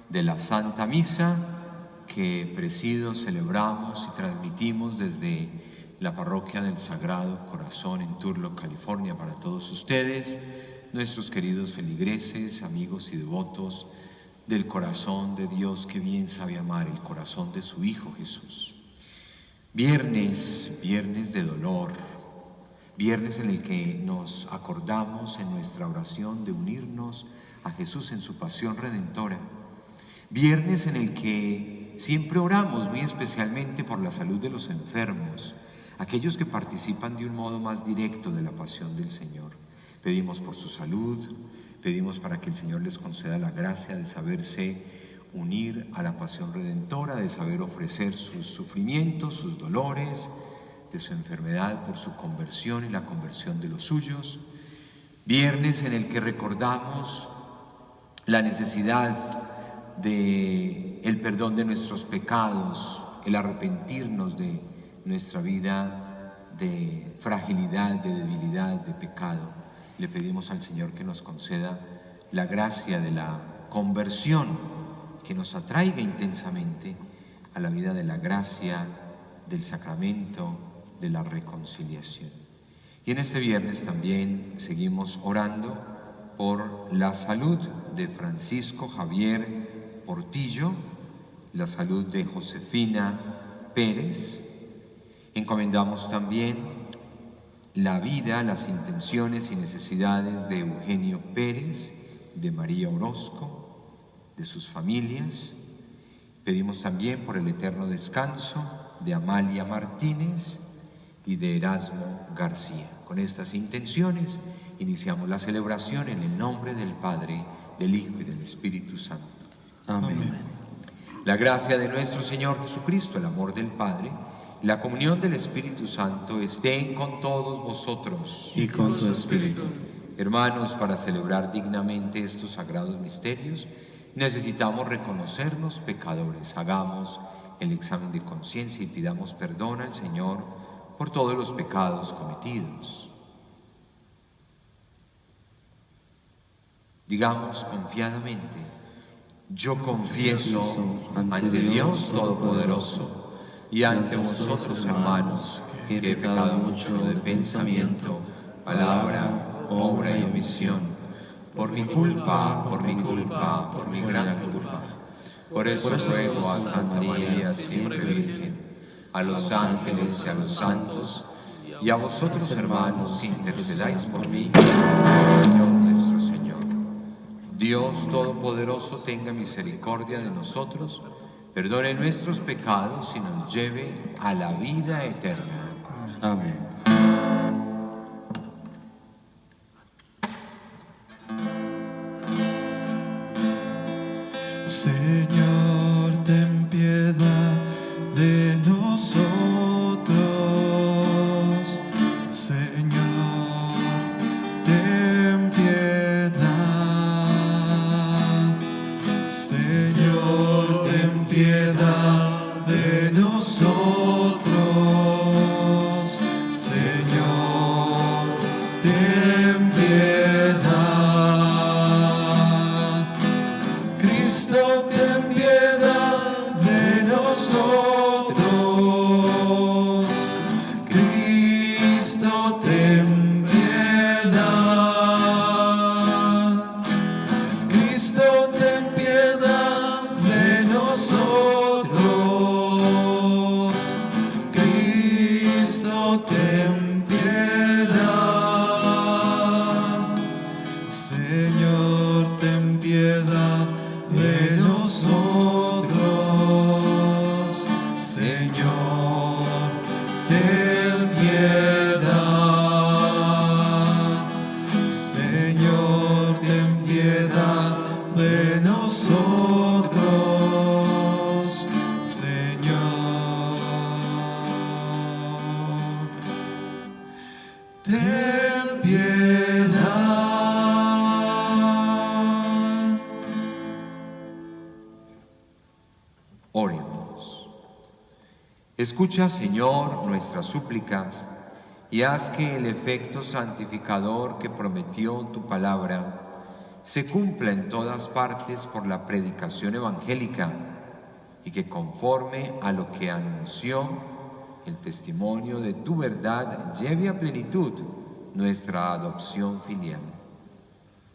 de la Santa Misa que presido, celebramos y transmitimos desde la Parroquia del Sagrado Corazón en Turlock, California, para todos ustedes, nuestros queridos feligreses, amigos y devotos del corazón de Dios que bien sabe amar, el corazón de su Hijo Jesús. Viernes de dolor, viernes en el que nos acordamos en nuestra oración de unirnos a Jesús en su pasión redentora. Viernes en el que siempre oramos muy especialmente por la salud de los enfermos, aquellos que participan de un modo más directo de la pasión del Señor. Pedimos por su salud, pedimos para que el Señor les conceda la gracia de saberse unir a la pasión redentora, de saber ofrecer sus sufrimientos, sus dolores, de su enfermedad por su conversión y la conversión de los suyos. Viernes en el que recordamos la necesidad de el perdón de nuestros pecados, el arrepentirnos de nuestra vida de fragilidad, de debilidad, de pecado. Le pedimos al Señor que nos conceda la gracia de la conversión, que nos atraiga intensamente a la vida de la gracia, del sacramento, de la reconciliación. Y en este viernes también seguimos orando por la salud de Francisco Javier Portillo, la salud de Josefina Pérez. Encomendamos también la vida, las intenciones y necesidades de Eugenio Pérez, de María Orozco, de sus familias. Pedimos también por el eterno descanso de Amalia Martínez y de Erasmo García. Con estas intenciones iniciamos la celebración en el nombre del Padre, del Hijo y del Espíritu Santo. Amén. La gracia de nuestro Señor Jesucristo, el amor del Padre, la comunión del Espíritu Santo estén con todos vosotros. Y con tu espíritu. Hermanos, para celebrar dignamente estos sagrados misterios, necesitamos reconocernos pecadores. Hagamos el examen de conciencia y pidamos perdón al Señor por todos los pecados cometidos. Digamos confiadamente: yo confieso ante Dios Todopoderoso y ante vosotros, hermanos, que he pecado mucho de pensamiento, palabra, obra y omisión, por mi culpa, por mi gran culpa. Por eso ruego a Santa María, siempre Virgen, a los ángeles y a los santos, y a vosotros, hermanos, intercedáis por mí, Dios nuestro Señor. Dios Todopoderoso tenga misericordia de nosotros, perdone nuestros pecados y nos lleve a la vida eterna. Amén. Señor, ten piedad de nosotros. Señor, ten piedad. Señor, ten piedad de nosotros. Señor, ten piedad. Cristo, ten piedad de nosotros. Cristo, ten piedad. Cristo, ten piedad de nosotros. Cristo, ten piedad. Señor, ten piedad de nosotros. Señor, ten piedad. Señor, ten piedad de nosotros. Señor, ten piedad. Oremos. Escucha, Señor, nuestras súplicas y haz que el efecto santificador que prometió tu palabra se cumpla en todas partes por la predicación evangélica y que conforme a lo que anunció el testimonio de tu verdad lleve a plenitud nuestra adopción filial.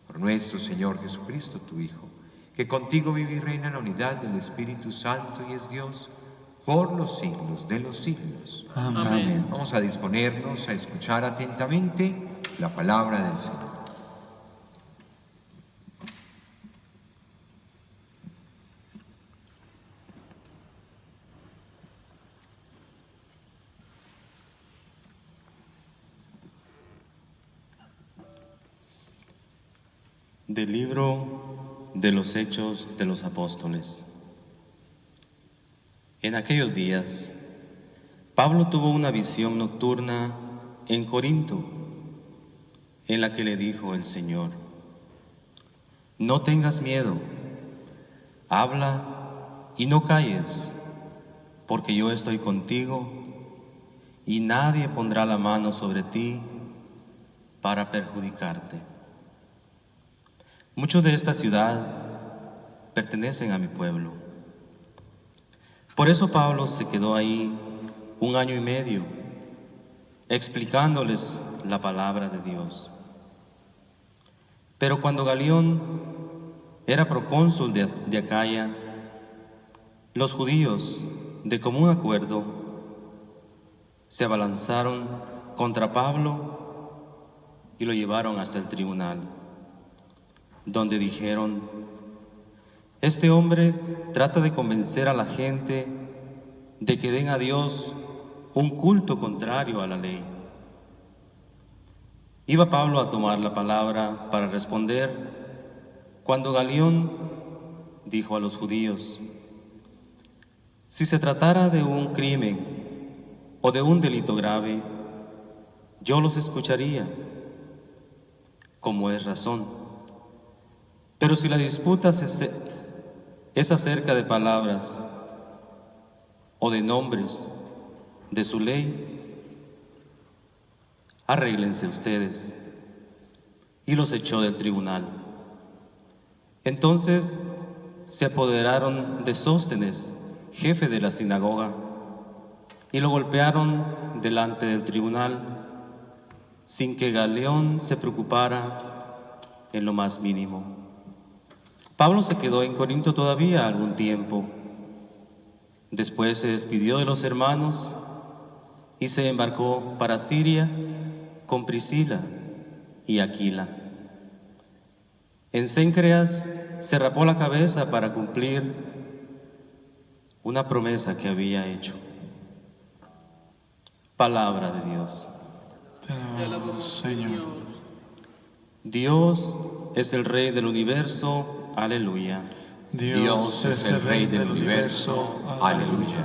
Por nuestro Señor Jesucristo, tu Hijo, que contigo vive y reina en la unidad del Espíritu Santo y es Dios por los siglos de los siglos. Amén. Vamos a disponernos a escuchar atentamente la palabra del Señor. Del libro de los Hechos de los Apóstoles. En aquellos días, Pablo tuvo una visión nocturna en Corinto, en la que le dijo el Señor: no tengas miedo, habla y no calles, porque yo estoy contigo y nadie pondrá la mano sobre ti para perjudicarte. Muchos de esta ciudad pertenecen a mi pueblo. Por eso Pablo se quedó ahí 1 año y medio, explicándoles la palabra de Dios. Pero cuando Galión era procónsul de Acaya, los judíos, de común acuerdo, se abalanzaron contra Pablo y lo llevaron hasta el tribunal, donde dijeron: este hombre trata de convencer a la gente de que den a Dios un culto contrario a la ley. Iba Pablo a tomar la palabra para responder, cuando Galión dijo a los judíos: si se tratara de un crimen o de un delito grave, yo los escucharía, como es razón. Pero si la disputa es acerca de palabras o de nombres de su ley, arréglense ustedes. Y los echó del tribunal. Entonces se apoderaron de Sóstenes, jefe de la sinagoga, y lo golpearon delante del tribunal, sin que Galión se preocupara en lo más mínimo. Pablo se quedó en Corinto todavía algún tiempo. Después se despidió de los hermanos y se embarcó para Siria con Priscila y Aquila. En Cencreas se rapó la cabeza para cumplir una promesa que había hecho. Palabra de Dios. Te alabamos, Señor. Dios es el Rey del universo. Aleluya. Dios es el Rey del universo. Aleluya.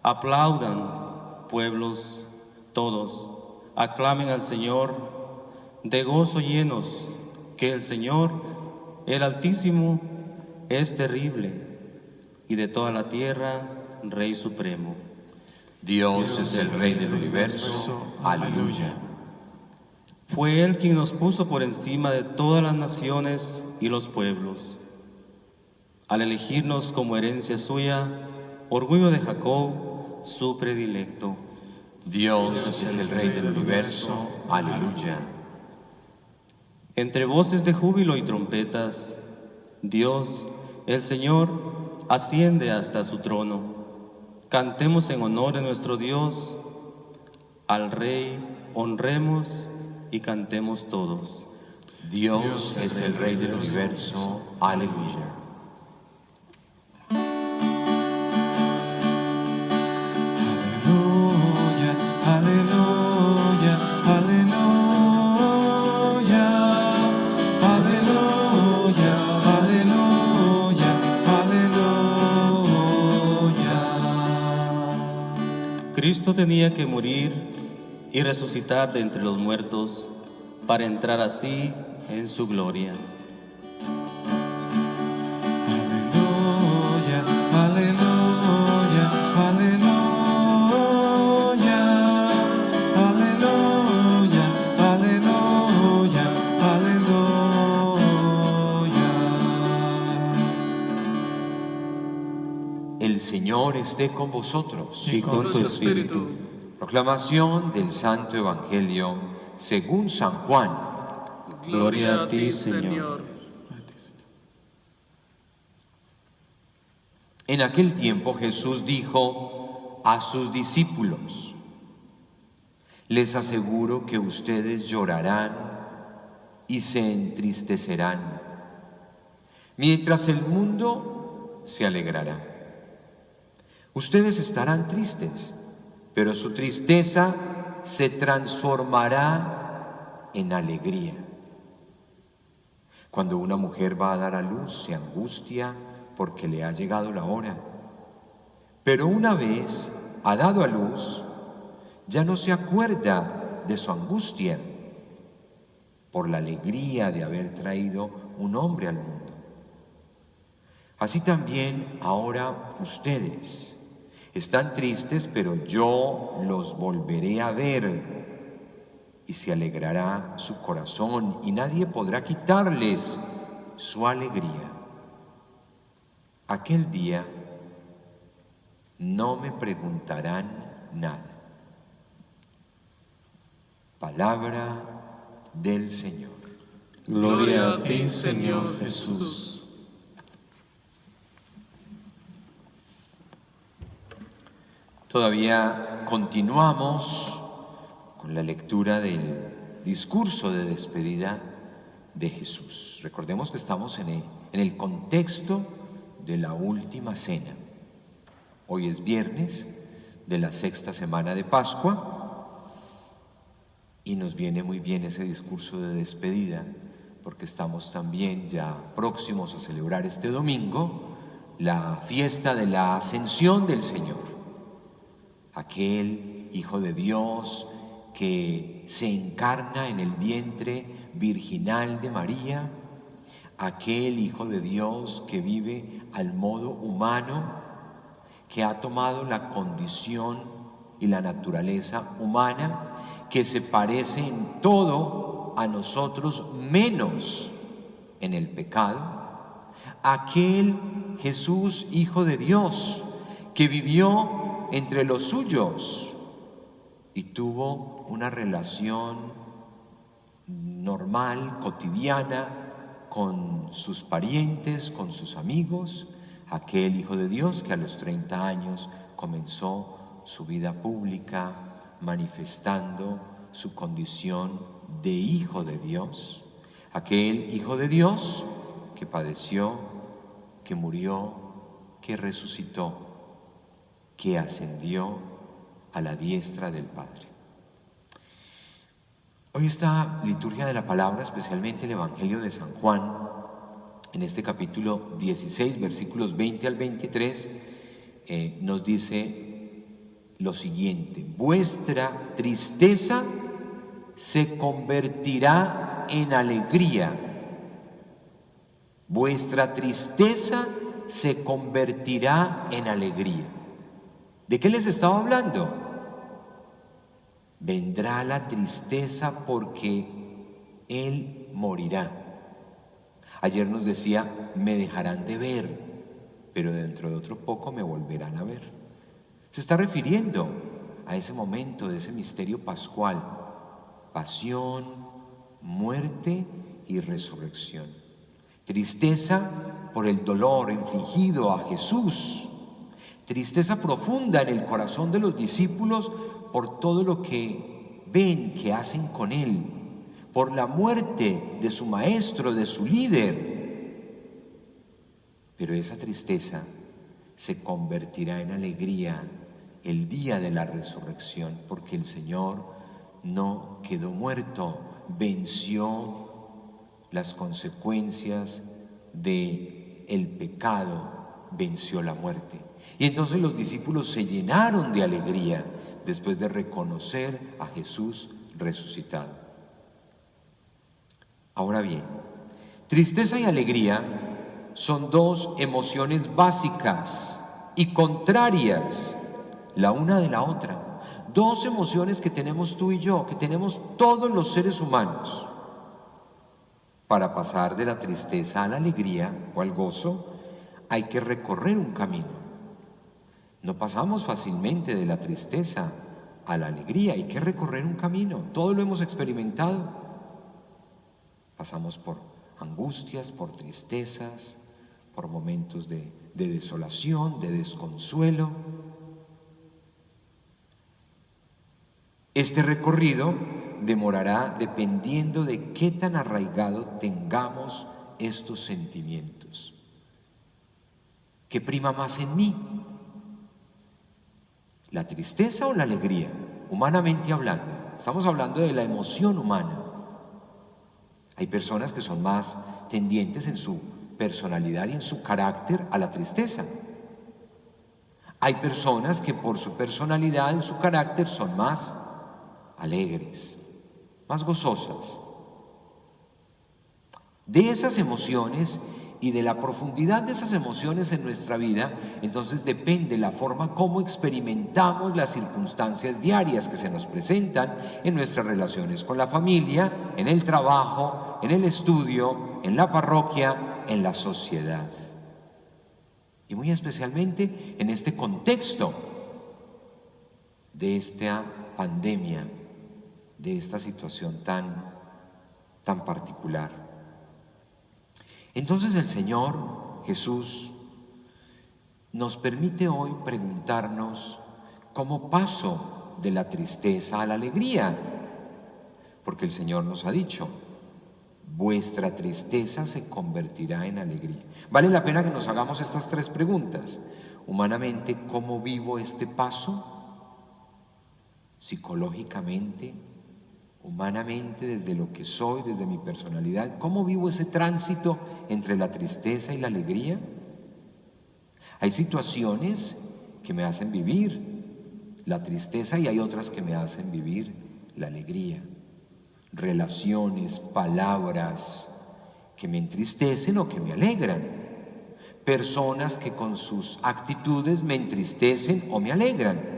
Aplaudan, pueblos, todos. Aclamen al Señor de gozo llenos, que el Señor, el Altísimo, es terrible, y de toda la tierra, Rey supremo. Dios es el Rey del universo. Aleluya. Fue Él quien nos puso por encima de todas las naciones y los pueblos, al elegirnos como herencia suya, orgullo de Jacob, su predilecto. Dios es el Rey del universo. Aleluya. Entre voces de júbilo y trompetas, Dios, el Señor, asciende hasta su trono. Cantemos en honor de nuestro Dios, al Rey honremos y cantemos todos. Dios es el Rey del universo. Aleluya. Aleluya, aleluya, aleluya, aleluya, aleluya, aleluya. Cristo tenía que morir y resucitar de entre los muertos para entrar así en su gloria. Aleluya, aleluya, aleluya, aleluya, aleluya, aleluya. Señor esté con vosotros. y con tu espíritu. Proclamación del Santo Evangelio según San Juan. Gloria a ti, Señor. En aquel tiempo Jesús dijo a sus discípulos: les aseguro que ustedes llorarán y se entristecerán, mientras el mundo se alegrará. Ustedes estarán tristes, pero su tristeza se transformará en alegría. Cuando una mujer va a dar a luz, se angustia porque le ha llegado la hora. Pero una vez ha dado a luz, ya no se acuerda de su angustia por la alegría de haber traído un hombre al mundo. Así también ahora ustedes están tristes, pero yo los volveré a ver y se alegrará su corazón y nadie podrá quitarles su alegría. Aquel día no me preguntarán nada. Palabra del Señor. Gloria a ti, Señor Jesús. Todavía continuamos con la lectura del discurso de despedida de Jesús. Recordemos que estamos en el contexto de la última cena. Hoy es viernes de la sexta semana de Pascua y nos viene muy bien ese discurso de despedida porque estamos también ya próximos a celebrar este domingo la fiesta de la Ascensión del Señor. Aquel Hijo de Dios que se encarna en el vientre virginal de María, aquel Hijo de Dios que vive al modo humano, que ha tomado la condición y la naturaleza humana, que se parece en todo a nosotros menos en el pecado, aquel Jesús Hijo de Dios que vivió entre los suyos y tuvo una relación normal, cotidiana, con sus parientes, con sus amigos, aquel Hijo de Dios que a los 30 años comenzó su vida pública manifestando su condición de Hijo de Dios, aquel Hijo de Dios que padeció, que murió, que resucitó, que ascendió a la diestra del Padre. Hoy esta liturgia de la palabra, especialmente el Evangelio de San Juan, en este capítulo 16, versículos 20 al 23, nos dice lo siguiente: vuestra tristeza se convertirá en alegría. Vuestra tristeza se convertirá en alegría. ¿De qué les estaba hablando? Vendrá la tristeza porque Él morirá. Ayer nos decía, me dejarán de ver, pero dentro de otro poco me volverán a ver. Se está refiriendo a ese momento de ese misterio pascual: pasión, muerte y resurrección. Tristeza por el dolor infligido a Jesús. Tristeza profunda en el corazón de los discípulos por todo lo que ven que hacen con Él, por la muerte de su maestro, de su líder. Pero esa tristeza se convertirá en alegría el día de la resurrección, porque el Señor no quedó muerto, venció las consecuencias del pecado, venció la muerte. Y entonces los discípulos se llenaron de alegría después de reconocer a Jesús resucitado. Ahora bien, tristeza y alegría son dos emociones básicas y contrarias la una de la otra. Dos emociones que tenemos tú y yo, que tenemos todos los seres humanos. Para pasar de la tristeza a la alegría o al gozo, hay que recorrer un camino. No pasamos fácilmente de la tristeza a la alegría. Hay que recorrer un camino. Todos lo hemos experimentado. Pasamos por angustias, por tristezas, por momentos de desolación, de desconsuelo. Este recorrido demorará dependiendo de qué tan arraigado tengamos estos sentimientos. ¿Qué prima más en mí? ¿La tristeza o la alegría? Humanamente hablando. Estamos hablando de la emoción humana. Hay personas que son más tendientes en su personalidad y en su carácter a la tristeza. Hay personas que por su personalidad y su carácter son más alegres, más gozosas. De esas emociones y de la profundidad de esas emociones en nuestra vida, entonces depende la forma como experimentamos las circunstancias diarias que se nos presentan en nuestras relaciones con la familia, en el trabajo, en el estudio, en la parroquia, en la sociedad. Y muy especialmente en este contexto de esta pandemia, de esta situación tan particular. Entonces el Señor Jesús nos permite hoy preguntarnos cómo paso de la tristeza a la alegría, porque el Señor nos ha dicho: vuestra tristeza se convertirá en alegría. Vale la pena que nos hagamos estas tres preguntas. Humanamente, ¿cómo vivo este paso? Psicológicamente, humanamente, desde lo que soy, desde mi personalidad, ¿cómo vivo ese tránsito entre la tristeza y la alegría? Hay situaciones que me hacen vivir la tristeza y hay otras que me hacen vivir la alegría. Relaciones, palabras que me entristecen o que me alegran. Personas que con sus actitudes me entristecen o me alegran.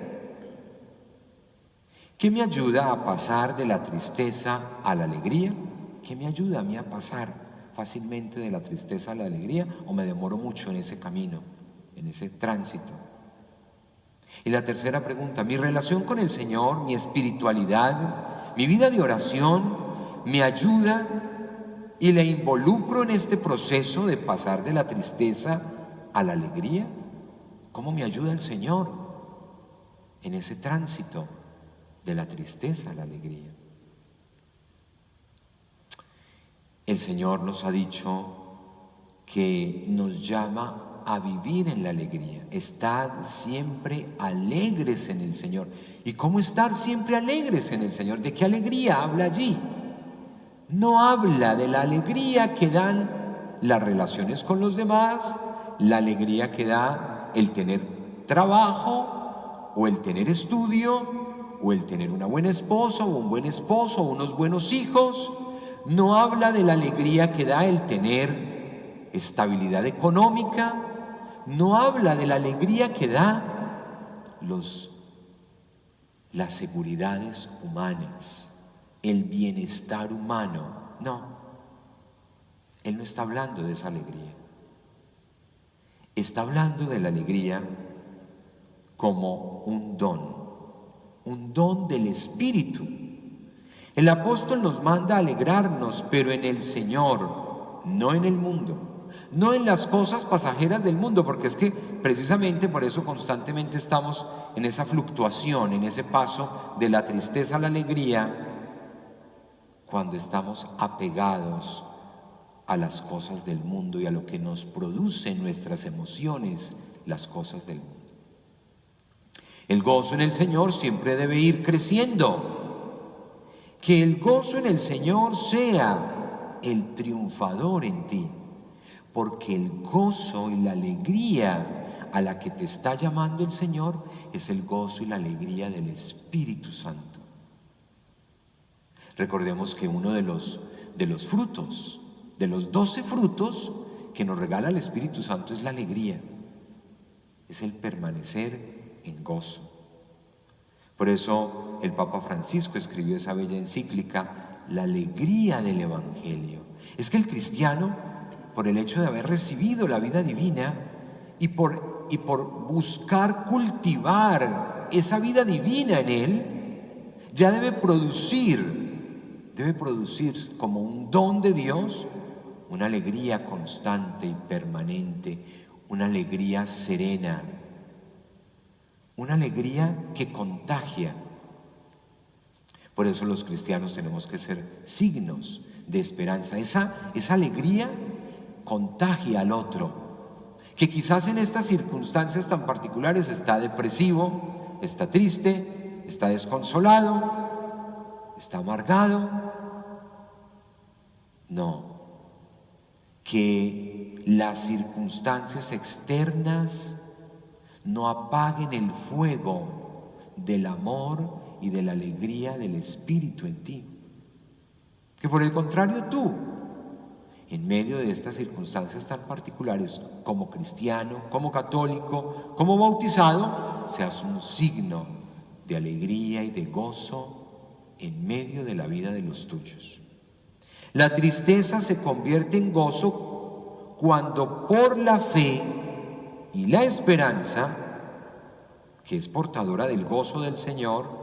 ¿Qué me ayuda a pasar de la tristeza a la alegría? ¿Qué me ayuda a mí a pasar fácilmente de la tristeza a la alegría o me demoro mucho en ese camino, en ese tránsito? Y la tercera pregunta: mi relación con el Señor, mi espiritualidad, mi vida de oración, ¿me ayuda y le involucro en este proceso de pasar de la tristeza a la alegría? ¿Cómo me ayuda el Señor en ese tránsito de la tristeza a la alegría? El Señor nos ha dicho que nos llama a vivir en la alegría. Estad siempre alegres en el Señor. ¿Y cómo estar siempre alegres en el Señor? ¿De qué alegría habla allí? No habla de la alegría que dan las relaciones con los demás, la alegría que da el tener trabajo o el tener estudio, o el tener una buena esposa o un buen esposo o unos buenos hijos. No habla de la alegría que da el tener estabilidad económica. No habla de la alegría que da las seguridades humanas, el bienestar humano. No, Él no está hablando de esa alegría. Está hablando de la alegría como un don del Espíritu. El apóstol nos manda a alegrarnos, pero en el Señor, no en el mundo, no en las cosas pasajeras del mundo, porque es que precisamente por eso constantemente estamos en esa fluctuación, en ese paso de la tristeza a la alegría, cuando estamos apegados a las cosas del mundo y a lo que nos produce nuestras emociones, las cosas del mundo. El gozo en el Señor siempre debe ir creciendo. Que el gozo en el Señor sea el triunfador en ti, porque el gozo y la alegría a la que te está llamando el Señor es el gozo y la alegría del Espíritu Santo. Recordemos que uno de los frutos, de los 12 frutos que nos regala el Espíritu Santo, es la alegría, es el permanecer en gozo. Por eso el Papa Francisco escribió esa bella encíclica, La alegría del Evangelio. Es que el cristiano, por el hecho de haber recibido la vida divina y por y por buscar cultivar esa vida divina en él, ya debe producir como un don de Dios una alegría constante y permanente, una alegría serena, una alegría que contagia. Por eso los cristianos tenemos que ser signos de esperanza. Esa alegría contagia al otro, que quizás en estas circunstancias tan particulares está depresivo, está triste, está desconsolado, está amargado. No, que las circunstancias externas no apaguen el fuego del amor y de la alegría del Espíritu en ti. Que por el contrario tú, en medio de estas circunstancias tan particulares, como cristiano, como católico, como bautizado, seas un signo de alegría y de gozo en medio de la vida de los tuyos. La tristeza se convierte en gozo cuando por la fe y la esperanza, que es portadora del gozo del Señor,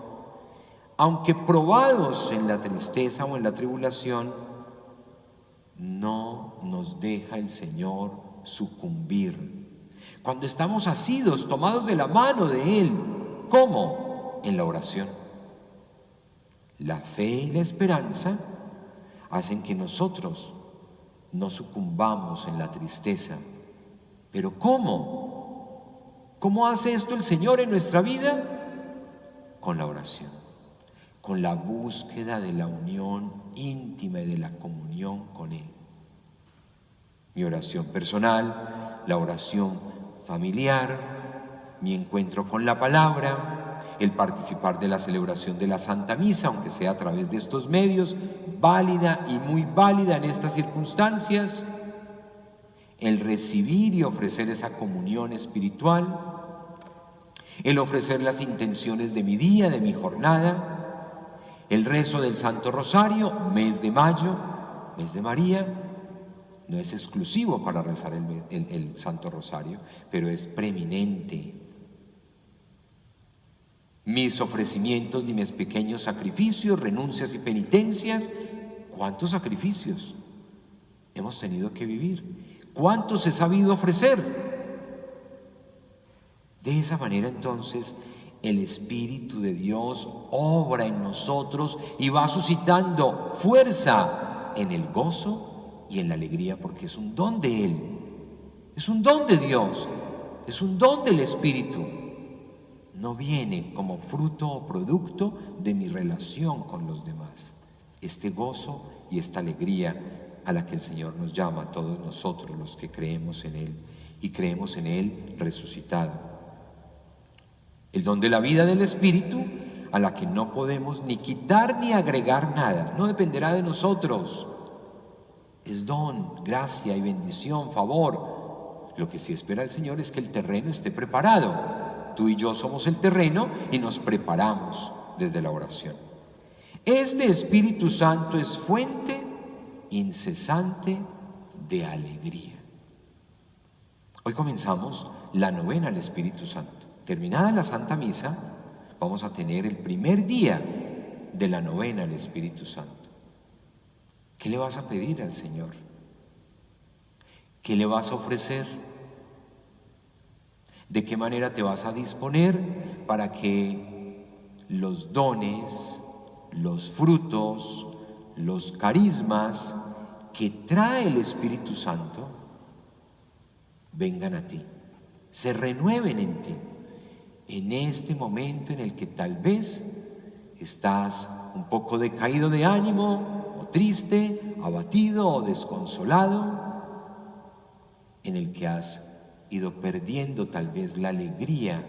aunque probados en la tristeza o en la tribulación, no nos deja el Señor sucumbir. Cuando estamos asidos, tomados de la mano de Él, ¿cómo? En la oración. La fe y la esperanza hacen que nosotros no sucumbamos en la tristeza. ¿Pero cómo? ¿Cómo hace esto el Señor en nuestra vida? Con la oración, con la búsqueda de la unión íntima y de la comunión con Él. Mi oración personal, la oración familiar, mi encuentro con la palabra, el participar de la celebración de la Santa Misa, aunque sea a través de estos medios, válida y muy válida en estas circunstancias, el recibir y ofrecer esa comunión espiritual, el ofrecer las intenciones de mi día, de mi jornada, el rezo del Santo Rosario, mes de mayo, mes de María. No es exclusivo para rezar el Santo Rosario, pero es preeminente. Mis ofrecimientos y mis pequeños sacrificios, renuncias y penitencias. ¿Cuántos sacrificios hemos tenido que vivir? ¿Cuántos he sabido ofrecer? De esa manera entonces el Espíritu de Dios obra en nosotros y va suscitando fuerza en el gozo y en la alegría, porque es un don de Él, es un don de Dios, es un don del Espíritu. No viene como fruto o producto de mi relación con los demás. Este gozo y esta alegría a la que el Señor nos llama a todos nosotros los que creemos en Él y creemos en Él resucitado. El don de la vida del Espíritu, a la que no podemos ni quitar ni agregar nada, no dependerá de nosotros. Es don, gracia y bendición, favor. Lo que sí espera el Señor es que el terreno esté preparado. Tú y yo somos el terreno y nos preparamos desde la oración. Este Espíritu Santo es fuente incesante de alegría. Hoy comenzamos la novena al Espíritu Santo. Terminada la Santa Misa, vamos a tener el primer día de la novena al Espíritu Santo. ¿Qué le vas a pedir al Señor? ¿Qué le vas a ofrecer? ¿De qué manera te vas a disponer para que los dones, los frutos, los carismas que trae el Espíritu Santo vengan a ti, se renueven en ti, en este momento en el que tal vez estás un poco decaído de ánimo, o triste, abatido o desconsolado, en el que has ido perdiendo tal vez la alegría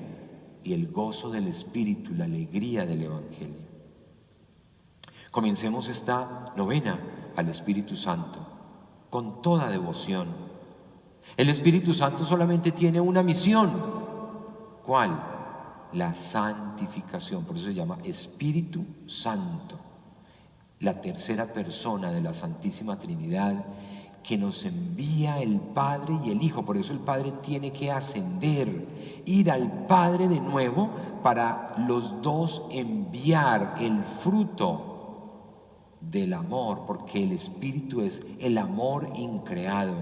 y el gozo del Espíritu, la alegría del Evangelio. Comencemos esta novena al Espíritu Santo con toda devoción. El Espíritu Santo solamente tiene una misión. ¿Cuál? La santificación. Por eso se llama Espíritu Santo, la tercera persona de la Santísima Trinidad, que nos envía el Padre y el Hijo. Por eso el Padre tiene que ascender, ir al Padre de nuevo para los dos enviar el fruto del amor, porque el Espíritu es el amor increado.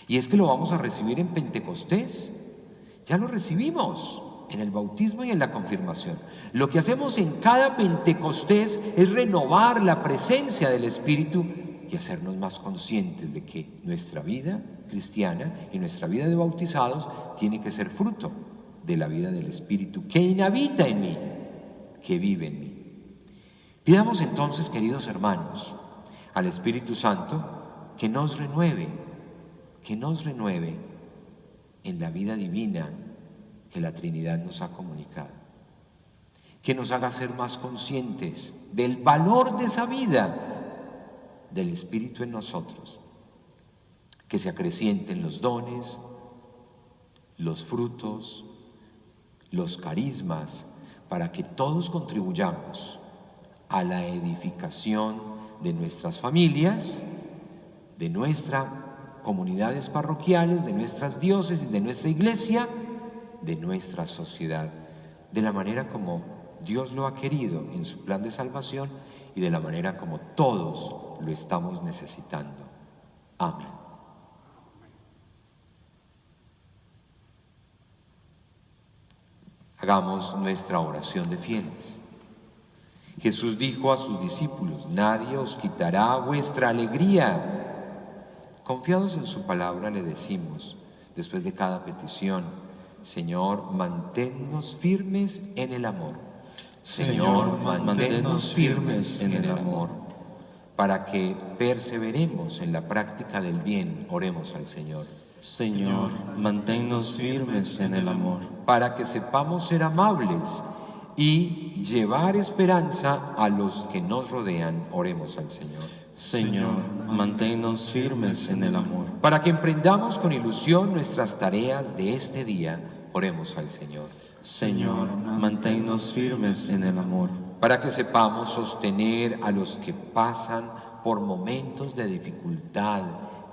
Y es que lo vamos a recibir en Pentecostés. Ya lo recibimos en el bautismo y en la confirmación. Lo que hacemos en cada Pentecostés es renovar la presencia del Espíritu y hacernos más conscientes de que nuestra vida cristiana y nuestra vida de bautizados tiene que ser fruto de la vida del Espíritu que inhabita en mí, que vive en mí. Pidamos entonces, queridos hermanos, al Espíritu Santo que nos renueve en la vida divina que la Trinidad nos ha comunicado, que nos haga ser más conscientes del valor de esa vida del Espíritu en nosotros, que se acrecienten los dones, los frutos, los carismas, para que todos contribuyamos a la edificación de nuestras familias, de nuestras comunidades parroquiales, de nuestras diócesis, de nuestra iglesia, de nuestra sociedad, de la manera como Dios lo ha querido en su plan de salvación y de la manera como todos lo estamos necesitando. Amén. Hagamos nuestra oración de fieles. Jesús dijo a sus discípulos: nadie os quitará vuestra alegría. Confiados en su palabra le decimos, después de cada petición: Señor, manténnos firmes en el amor. Señor, manténnos firmes en el amor. Para que perseveremos en la práctica del bien, oremos al Señor. Señor, manténnos firmes en el amor. Para que sepamos ser amables y llevar esperanza a los que nos rodean, oremos al Señor. Señor, manténnos firmes en el amor. Para que emprendamos con ilusión nuestras tareas de este día, oremos al Señor. Señor, manténnos firmes en el amor. Para que sepamos sostener a los que pasan por momentos de dificultad,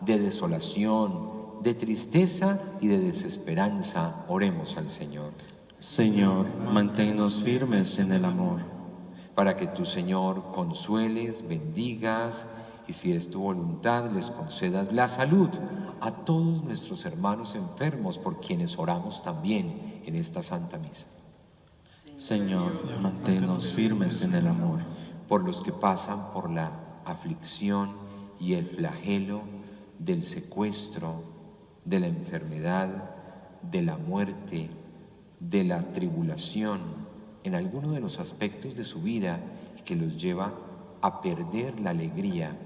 de desolación, de tristeza y de desesperanza, oremos al Señor. Señor, manténnos firmes en el amor. Para que tú, Señor, consueles, bendigas y, si es tu voluntad, les concedas la salud a todos nuestros hermanos enfermos por quienes oramos también en esta Santa Misa. Señor, manténnos firmes en el amor. Por los que pasan por la aflicción y el flagelo del secuestro, de la enfermedad, de la muerte, de la tribulación, en alguno de los aspectos de su vida que los lleva a perder la alegría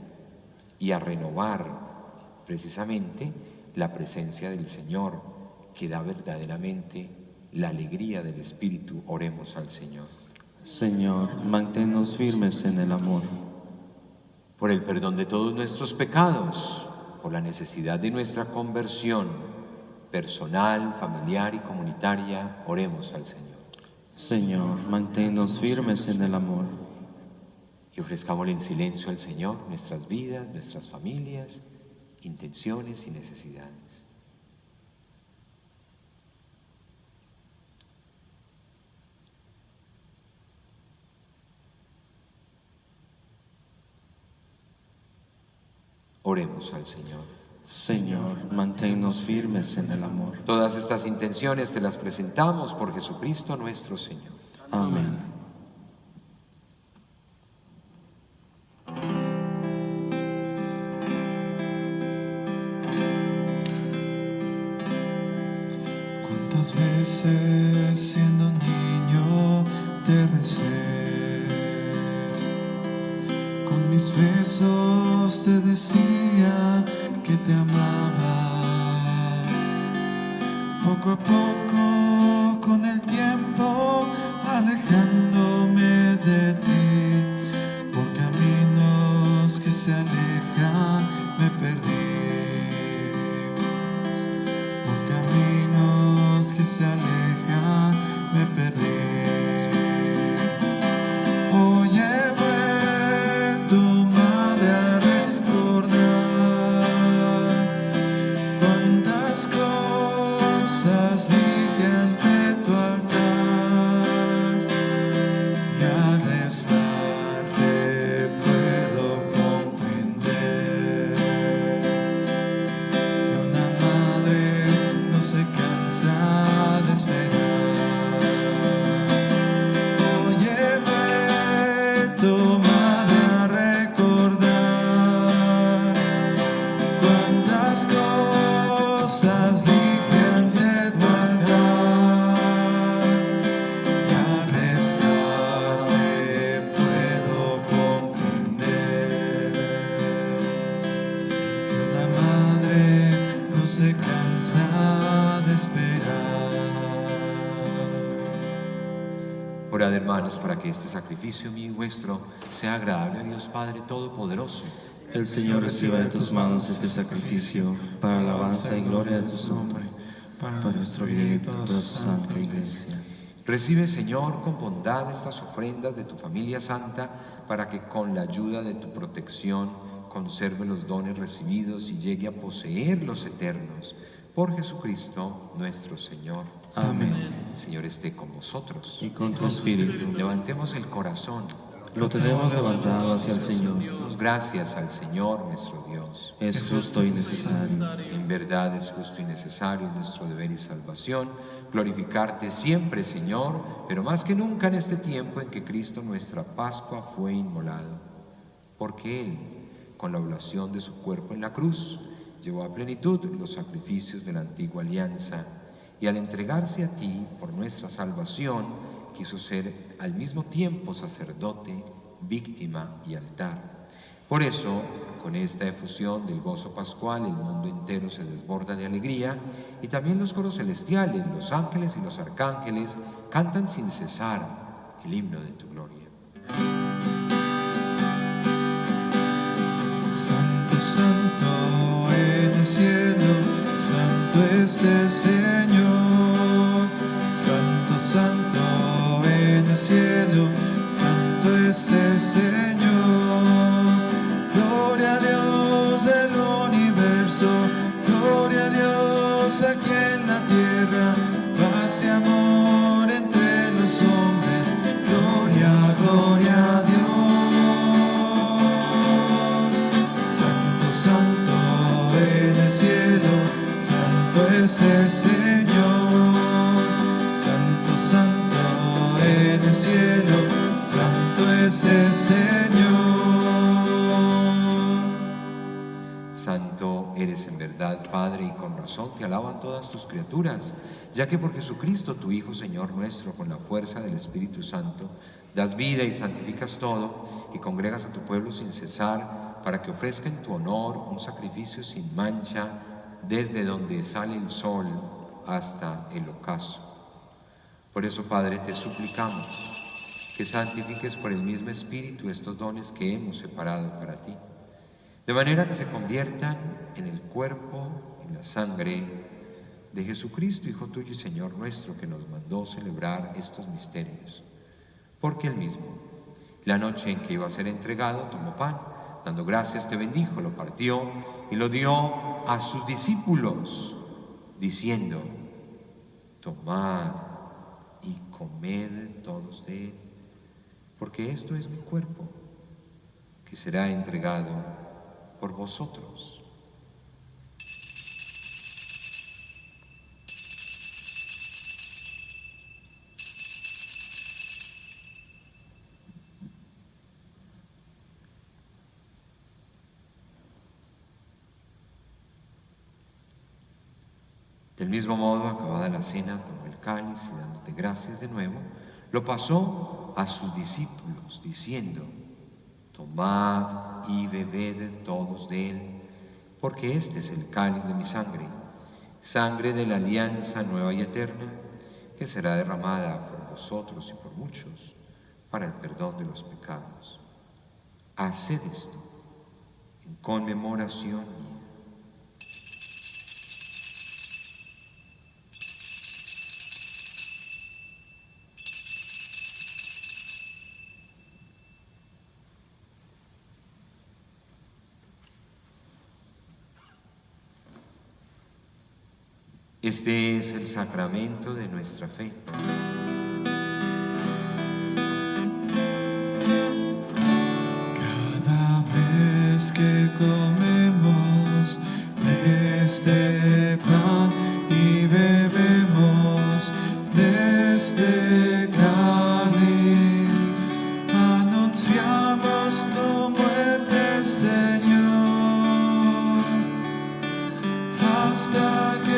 y a renovar precisamente la presencia del Señor, que da verdaderamente la alegría del Espíritu, oremos al Señor. Señor, manténnos firmes en el amor. Por el perdón de todos nuestros pecados, por la necesidad de nuestra conversión personal, familiar y comunitaria, oremos al Señor. Señor, manténnos firmes en el amor. Y ofrezcámosle en silencio al Señor nuestras vidas, nuestras familias, intenciones y necesidades. Oremos al Señor. Señor, manténnos firmes en el amor. Todas estas intenciones te las presentamos por Jesucristo nuestro Señor. Amén. ¿Cuántas veces siendo niño te recé? Con mis besos te decía que te amaba. Poco a poco, con el tiempo, alejándome de ti, por caminos que se alejan me perdí. Por caminos que se alejan me perdí. Hoy he vuelto, madre, a recordar cosas dije ante tu altar, y al rezarte puedo comprender que una madre no se cansa de esperar. Orad, hermanos, para que este sacrificio mío y vuestro sea agradable a Dios Padre Todopoderoso. El Señor reciba de tus manos este sacrificio para alabanza y gloria de su nombre, para nuestro bien y toda su santa Iglesia. Recibe, Señor, con bondad estas ofrendas de tu familia santa, para que con la ayuda de tu protección conserve los dones recibidos y llegue a poseer los eternos. Por Jesucristo nuestro Señor. Amén. El Señor esté con vosotros. Y con tu espíritu. Levantemos el corazón. Lo tenemos levantado hacia el Señor. Damos gracias al Señor nuestro Dios. Es justo y necesario. En verdad es justo y necesario, nuestro deber y salvación, glorificarte siempre, Señor, pero más que nunca en este tiempo en que Cristo nuestra Pascua fue inmolado. Porque Él, con la oblación de su cuerpo en la cruz, llevó a plenitud los sacrificios de la antigua alianza, y al entregarse a ti por nuestra salvación, quiso ser al mismo tiempo sacerdote, víctima y altar. Por eso, con esta efusión del gozo pascual, el mundo entero se desborda de alegría, y también los coros celestiales, los ángeles y los arcángeles cantan sin cesar el himno de tu gloria. Santo, santo en el cielo, santo es el Señor. Santo, santo en el cielo, santo es el Señor. Gloria a Dios del universo, gloria a Dios aquí en la tierra, paz y amor entre los hombres, gloria, gloria a Dios. Santo, santo en el cielo, santo es el Señor. Santo, santo en el cielo, santo es el Señor. Santo eres en verdad, Padre, y con razón te alaban todas tus criaturas, ya que por Jesucristo, tu Hijo, Señor nuestro, con la fuerza del Espíritu Santo, das vida y santificas todo, y congregas a tu pueblo sin cesar, para que ofrezca en tu honor un sacrificio sin mancha, desde donde sale el sol hasta el ocaso. Por eso, Padre, te suplicamos que santifiques por el mismo Espíritu estos dones que hemos separado para ti, de manera que se conviertan en el cuerpo y la sangre de Jesucristo, Hijo tuyo y Señor nuestro, que nos mandó celebrar estos misterios. Porque Él mismo, la noche en que iba a ser entregado, tomó pan, dando gracias te bendijo, lo partió y lo dio a sus discípulos, diciendo: tomad y comed todos de él, porque esto es mi cuerpo, que será entregado por vosotros. Del mismo modo, acabada la cena, tomó el cáliz y dándote gracias de nuevo, lo pasó a sus discípulos, diciendo: tomad y bebed todos de él, porque este es el cáliz de mi sangre, sangre de la alianza nueva y eterna, que será derramada por vosotros y por muchos, para el perdón de los pecados. Haced esto en conmemoración mía. Este es el sacramento de nuestra fe. Cada vez que comemos de este pan y bebemos de este cáliz, anunciamos tu muerte, Señor, hasta que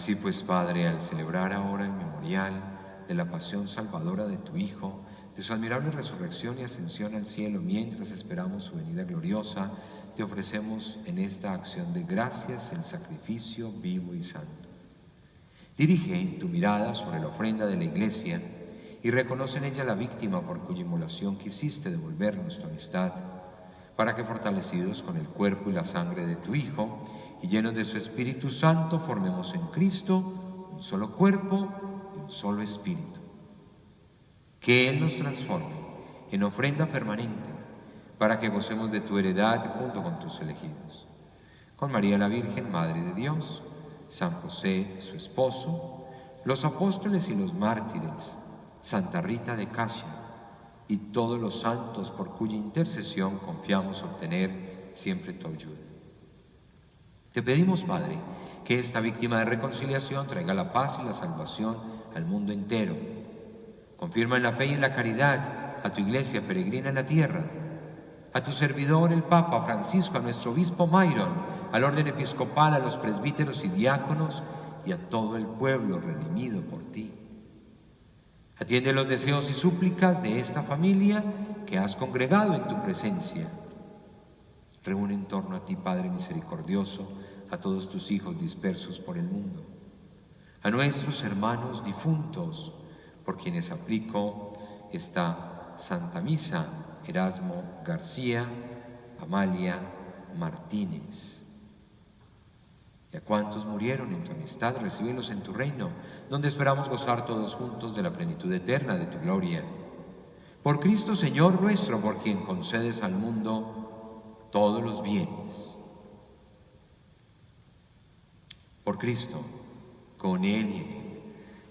Así pues, Padre, al celebrar ahora el memorial de la pasión salvadora de tu Hijo, de su admirable resurrección y ascensión al cielo, mientras esperamos su venida gloriosa, te ofrecemos en esta acción de gracias el sacrificio vivo y santo. Dirige tu mirada sobre la ofrenda de la Iglesia y reconoce en ella la víctima por cuya inmolación quisiste devolvernos tu amistad, para que fortalecidos con el cuerpo y la sangre de tu Hijo y llenos de su Espíritu Santo, formemos en Cristo un solo cuerpo y un solo espíritu. Que Él nos transforme en ofrenda permanente, para que gocemos de tu heredad junto con tus elegidos. Con María la Virgen, Madre de Dios, San José, su esposo, los apóstoles y los mártires, Santa Rita de Casia y todos los santos por cuya intercesión confiamos obtener siempre tu ayuda. Te pedimos, Padre, que esta víctima de reconciliación traiga la paz y la salvación al mundo entero. Confirma en la fe y en la caridad a tu Iglesia peregrina en la tierra, a tu servidor el Papa Francisco, a nuestro obispo Myron, al orden episcopal, a los presbíteros y diáconos y a todo el pueblo redimido por ti. Atiende los deseos y súplicas de esta familia que has congregado en tu presencia. Reúne en torno a ti, Padre misericordioso, a todos tus hijos dispersos por el mundo, a nuestros hermanos difuntos, por quienes aplico esta Santa Misa: Erasmo García, Amalia Martínez. Y a cuantos murieron en tu amistad, recíbelos en tu reino, donde esperamos gozar todos juntos de la plenitud eterna de tu gloria. Por Cristo Señor nuestro, por quien concedes al mundo todos los bienes. Por Cristo, con Él y en Él.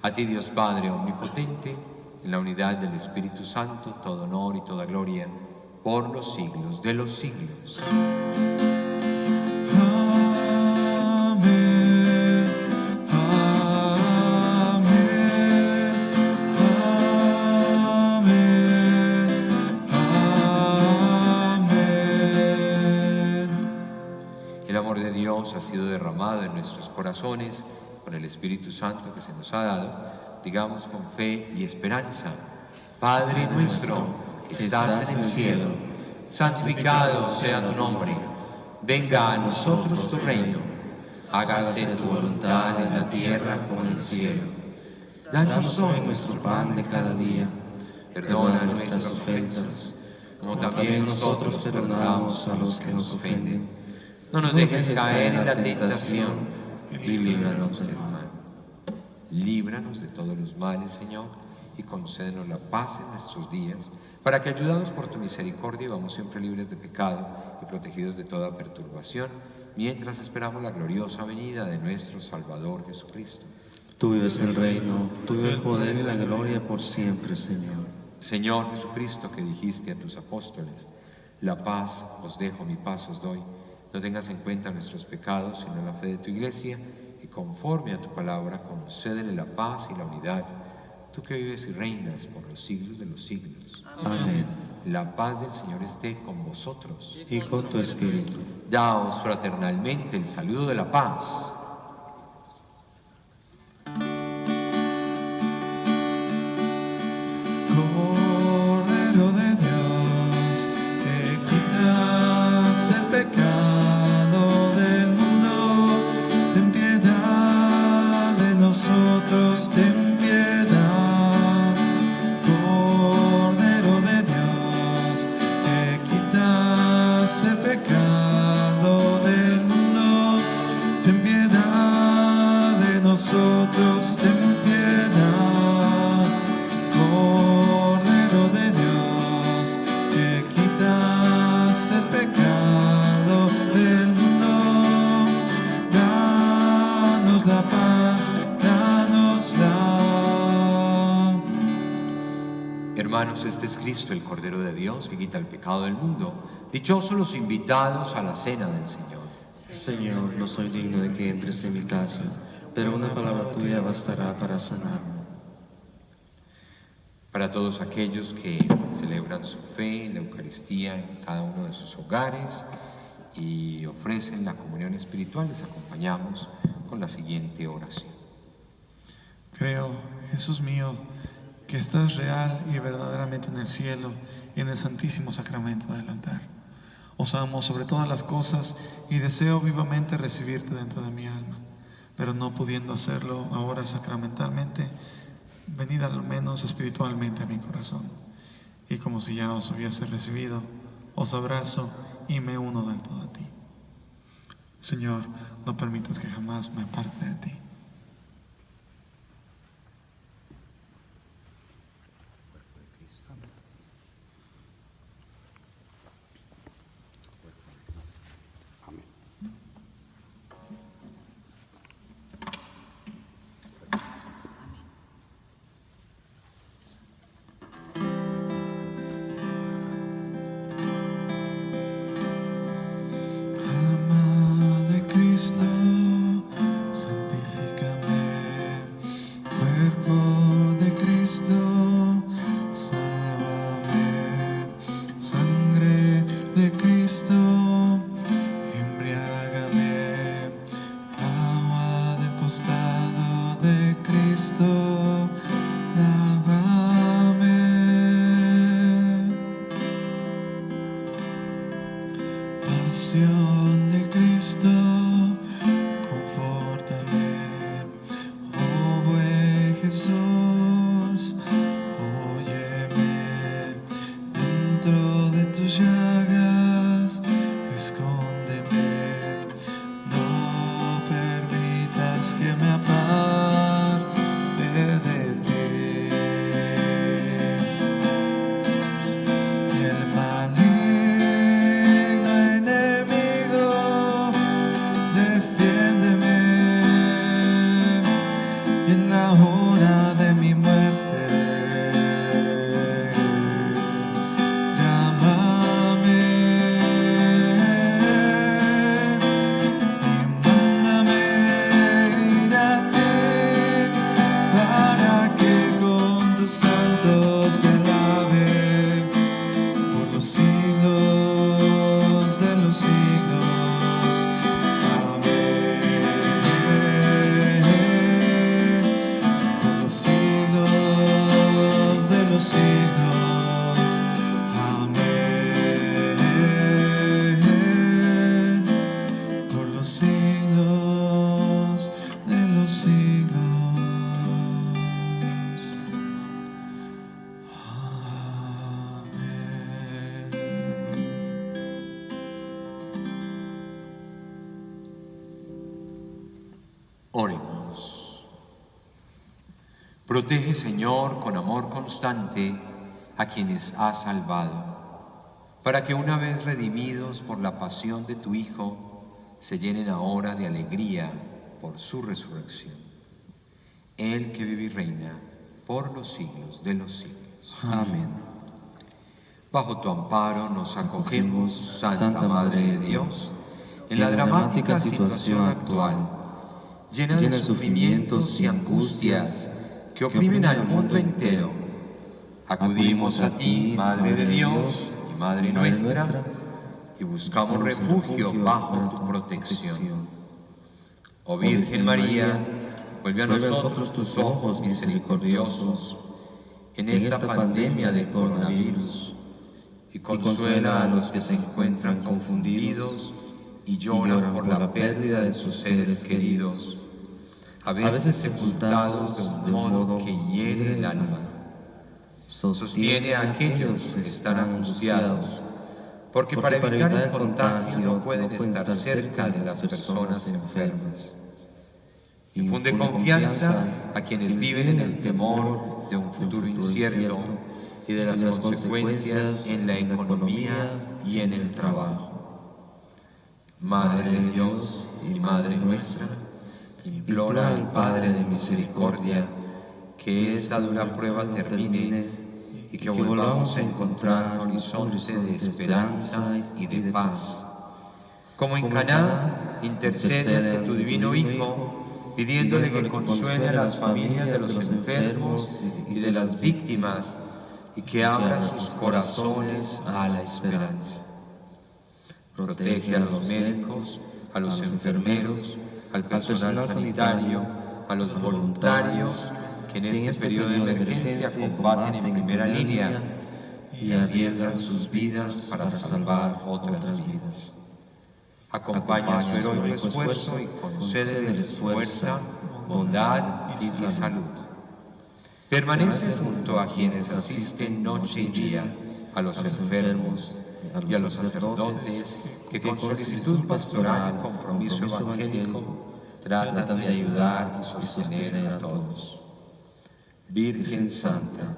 A ti, Dios Padre omnipotente, en la unidad del Espíritu Santo, todo honor y toda gloria, por los siglos de los siglos. El amor de Dios ha sido derramado en nuestros corazones con el Espíritu Santo que se nos ha dado. Digamos con fe y esperanza: Padre nuestro que estás en el cielo, santificado sea tu nombre. Venga a nosotros tu reino. Hágase tu voluntad en la tierra como en el cielo. Danos hoy nuestro pan de cada día. Perdona nuestras ofensas, como también nosotros perdonamos a los que nos ofenden. No nos dejes caer en la tentación y líbranos del mal. Líbranos de todos los males, Señor, y concédenos la paz en nuestros días, para que, ayudados por tu misericordia, vamos siempre libres de pecado y protegidos de toda perturbación, mientras esperamos la gloriosa venida de nuestro Salvador Jesucristo. Tuyo es el reino, tuyo el poder y la gloria por siempre, Señor. Señor Jesucristo, que dijiste a tus apóstoles: la paz os dejo, mi paz os doy. No tengas en cuenta nuestros pecados, sino la fe de tu Iglesia, y conforme a tu palabra concédele la paz y la unidad, tú que vives y reinas por los siglos de los siglos. Amén. La paz del Señor esté con vosotros. Y con tu espíritu. Daos fraternalmente el saludo de la paz. Cordero de Dios, que quitas el pecado del mundo, ten piedad de nosotros, ten piedad. Cordero de Dios, que quitas el pecado del mundo, ten piedad de nosotros, ten piedad. Cordero de Dios, que quitas el pecado del mundo, danos la paz, danosla. Hermanos, este es Cristo, el Cordero de Dios, que quita el pecado del mundo. Dichosos los invitados a la cena del Señor. Señor, no soy digno de que entres en mi casa, pero una palabra tuya bastará para sanarme. Para todos aquellos que celebran su fe en la Eucaristía en cada uno de sus hogares y ofrecen la comunión espiritual, les acompañamos con la siguiente oración. Creo, Jesús mío, que estás real y verdaderamente en el cielo y en el santísimo sacramento del altar. Os amo sobre todas las cosas y deseo vivamente recibirte dentro de mi alma, pero no pudiendo hacerlo ahora sacramentalmente, venid al menos espiritualmente a mi corazón. Y como si ya os hubiese recibido, os abrazo y me uno del todo a ti. Señor, no permitas que jamás me aparte de ti. Cristo, santifícame. Cuerpo de Cristo, sálvame. Sangre de Cristo, embriágame. Agua del costado de Cristo, lávame. Pasión de Cristo, Jesús, óyeme, dentro de tus llagas, escóndeme, no permitas que me aparte de ti. El maligno enemigo, defiéndeme, y en la hora de mi muerte, llámame y mándame ir a ti, para que con tus santos te lave por los siglos de los siglos. Amén. De los siglos, amén, por los siglos de los siglos, amén. Oremos. Protege, Señor, con amor constante a quienes has salvado, para que una vez redimidos por la pasión de tu Hijo, se llenen ahora de alegría por su resurrección. Él que vive y reina por los siglos de los siglos. Amén. Bajo tu amparo nos acogemos, Santa Madre de Dios, en la dramática situación actual, llena de sufrimientos y angustias que oprimen al mundo entero. Acudimos a ti, Madre de Dios y Madre nuestra, y buscamos refugio bajo tu protección. Oh Virgen María, vuelve a nosotros tus ojos misericordiosos en esta pandemia de coronavirus, y consuela a los que se encuentran confundidos y lloran por la pérdida de sus seres queridos, a veces sepultados de un modo que hiere el alma. Sostiene a aquellos que están angustiados, porque para evitar el contagio no pueden estar cerca de las personas enfermas. Infunde confianza a quienes viven en el temor de un futuro incierto y de las consecuencias en la economía y en el trabajo. Madre de Dios y Madre nuestra, implora al Padre de misericordia que esta dura prueba termine y que volvamos a encontrar un horizonte de esperanza y de paz. Como en Caná, intercede ante tu divino Hijo, pidiéndole que consuele a las familias de los enfermos y de las víctimas, y que abra sus corazones a la esperanza. Protege a los médicos, a los enfermeros, al personal sanitario, a los voluntarios que en este periodo de emergencia combaten en primera línea y arriesgan sus vidas para salvar otras vidas. Acompaña su heroico esfuerzo y concédeles fuerza, bondad y salud. Permanece junto a quienes asisten noche y día, a los enfermos y a los sacerdotes que con solicitud pastoral y compromiso evangélico tratan de ayudar y sostener a todos. Virgen Santa,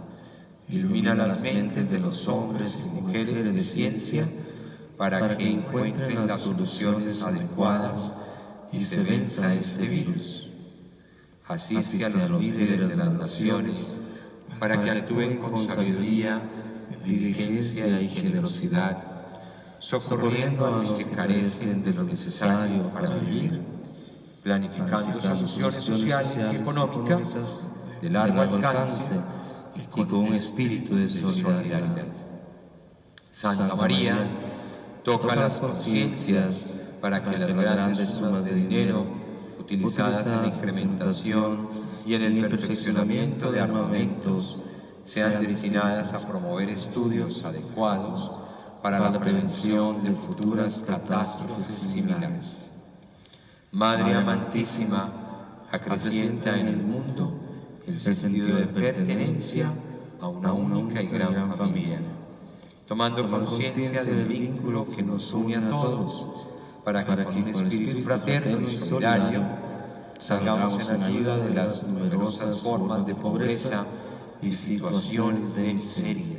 ilumina las mentes de los hombres y mujeres de ciencia para que encuentren las soluciones adecuadas y se venza este virus. Asiste a los líderes de las naciones para que actúen con sabiduría, diligencia y generosidad, socorriendo a los que carecen de lo necesario para vivir, planificando soluciones sociales y económicas de largo alcance y con un espíritu de solidaridad. Santa María, toca las conciencias para que las grandes sumas de dinero utilizadas en la incrementación y en el perfeccionamiento de armamentos sean destinadas a promover estudios adecuados para la prevención de futuras catástrofes similares. Madre amantísima, acrecienta en el mundo el sentido de pertenencia a una única y gran familia, tomando conciencia del vínculo que nos une a todos, para que con un espíritu fraterno y solidario salgamos en ayuda de las numerosas formas de pobreza y situaciones de miseria.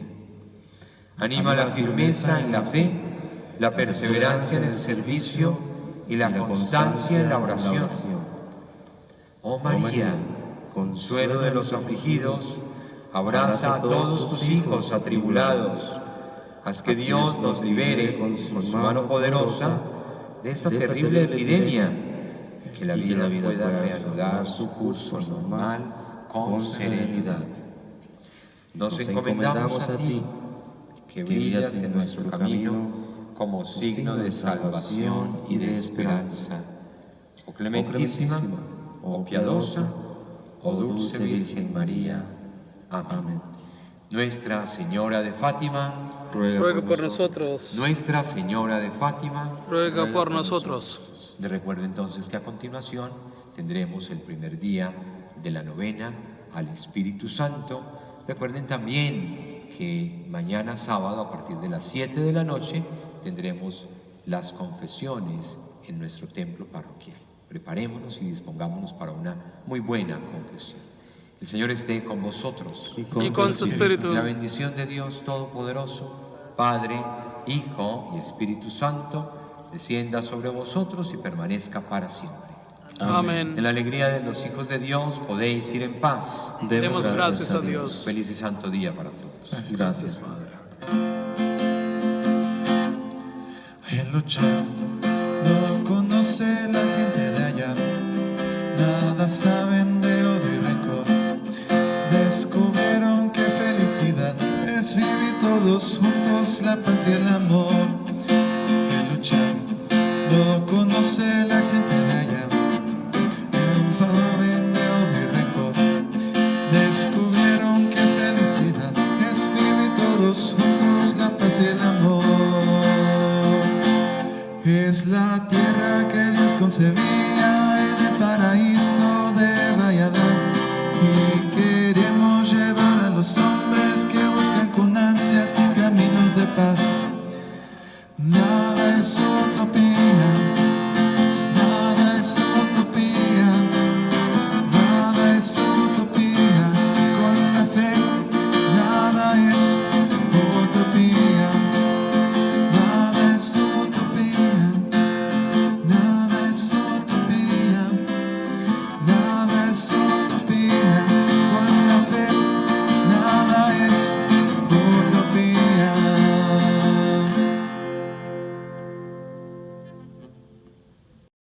Anima la firmeza en la fe, la perseverancia en el servicio y la constancia en la oración. Oh María, consuelo de los afligidos, abraza a todos tus hijos atribulados. Haz que Dios nos libere con su mano poderosa de esta terrible epidemia y que la vida pueda reanudar su curso normal con serenidad. Nos encomendamos a ti, que brillas en nuestro camino como signo de salvación y de esperanza. Oh clementísima, oh piadosa, oh dulce Virgen María. Amén. Nuestra Señora de Fátima, ruega por nosotros. Nuestra Señora de Fátima, ruega por nosotros. Les recuerdo entonces que a continuación tendremos el primer día de la novena al Espíritu Santo. Recuerden también que mañana sábado a partir de las 7 de la noche tendremos las confesiones en nuestro templo parroquial. Preparémonos y dispongámonos para una muy buena confesión. El Señor esté con vosotros y con su espíritu. La bendición de Dios Todopoderoso, Padre, Hijo y Espíritu Santo, descienda sobre vosotros y permanezca para siempre. Amén. En la alegría de los hijos de Dios podéis ir en paz. Demos gracias a Dios. Feliz y santo día para todos. Gracias, Padre. El luchar no conoce la gente de allá, nada saben de odio y rencor. Descubrieron que felicidad es vivir todos juntos la paz y el amor. El luchar no conoce la gente de allá, saben de odio y rencor. Descubrieron que felicidad es vivir todos juntos la paz y el amor. Es la tierra que Dios concebió